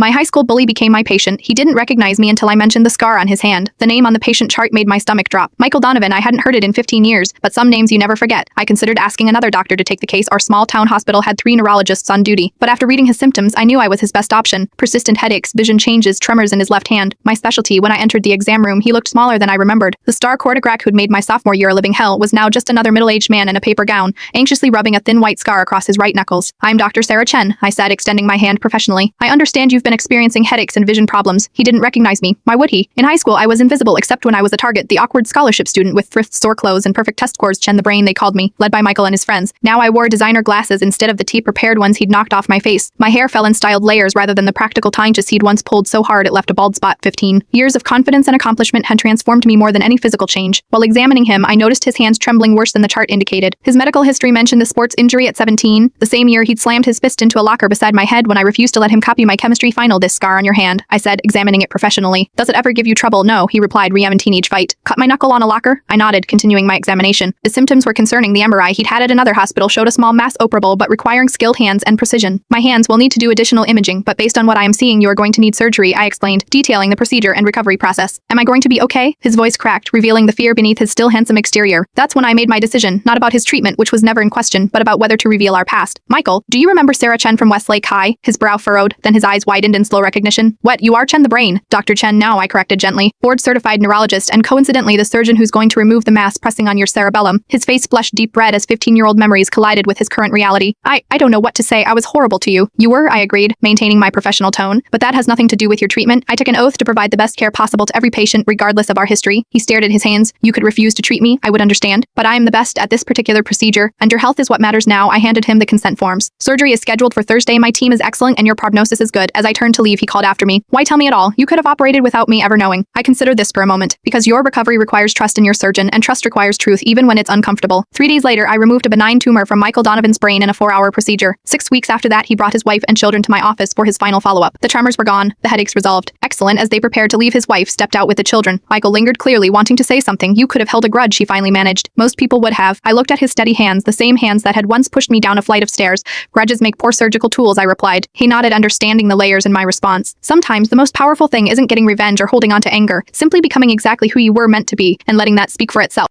My high school bully became my patient. He didn't recognize me until I mentioned the scar on his hand. The name on the patient chart made my stomach drop. Michael Donovan. I hadn't heard it in 15 years, but some names you never forget. I considered asking another doctor to take the case. Our small town hospital had 3 neurologists on duty, but after reading his symptoms, I knew I was his best option. Persistent headaches, vision changes, tremors in his left hand. My specialty. When I entered the exam room, he looked smaller than I remembered. The star Cortigrach who'd made my sophomore year a living hell was now just another middle-aged man in a paper gown, anxiously rubbing a thin white scar across his right knuckles. I'm Dr. Sarah Chen, I said, extending my hand professionally. I understand you've been experiencing headaches and vision problems. He didn't recognize me. Why would he? In high school, I was invisible except when I was a target, the awkward scholarship student with thrifts, sore clothes, and perfect test scores. Chen the Brain, they called me, led by Michael and his friends. Now I wore designer glasses instead of the tea-prepared ones he'd knocked off my face. My hair fell in styled layers rather than the practical tinges he'd once pulled so hard it left a bald spot. 15 years of confidence and accomplishment had transformed me more than any physical change. While examining him, I noticed his hands trembling worse than the chart indicated. His medical history mentioned a sports injury at 17, the same year he'd slammed his fist into a locker beside my head when I refused to let him copy my chemistry final. This scar on your hand, I said, examining it professionally. Does it ever give you trouble? No, he replied, re-em teenage fight. Cut my knuckle on a locker? I nodded, continuing my examination. The symptoms were concerning. The MRI he'd had at another hospital showed a small mass operable but requiring skilled hands and precision. My hands will need to do additional imaging, but based on what I am seeing, you are going to need surgery, I explained, detailing the procedure and recovery process. Am I going to be okay? His voice cracked, revealing the fear beneath his still handsome exterior. That's when I made my decision, not about his treatment, which was never in question, but about whether to reveal our past. Michael, do you remember Sarah Chen from Westlake High? His brow furrowed, then his eyes widened in slow recognition. What, you are Chen the Brain? Dr. Chen now, I corrected gently. Board-certified neurologist and coincidentally the surgeon who's going to remove the mass pressing on your cerebellum. His face flushed deep red as 15-year-old memories collided with his current reality. I don't know what to say. I was horrible to you. You were, I agreed, maintaining my professional tone. But that has nothing to do with your treatment. I took an oath to provide the best care possible to every patient, regardless of our history. He stared at his hands. You could refuse to treat me, I would understand. But I am the best at this particular procedure, and your health is what matters now. I handed him the consent forms. Surgery is scheduled for Thursday. My team is excellent and your prognosis is good. As I turned to leave, he called after me. Why tell me at all? You could have operated without me ever knowing. I considered this for a moment. Because your recovery requires trust in your surgeon, and trust requires truth even when it's uncomfortable. 3 days later, I removed a benign tumor from Michael Donovan's brain in a 4-hour procedure. 6 weeks after that, he brought his wife and children to my office for his final follow-up. The tremors were gone, the headaches resolved. Excellent. As they prepared to leave, his wife stepped out with the children. Michael lingered, clearly wanting to say something. You could have held a grudge, she finally managed. Most people would have. I looked at his steady hands, the same hands that had once pushed me down a flight of stairs. Grudges make poor surgical tools, I replied. He nodded, understanding the layers in my response. Sometimes the most powerful thing isn't getting revenge or holding on to anger, simply becoming exactly who you were meant to be, and letting that speak for itself.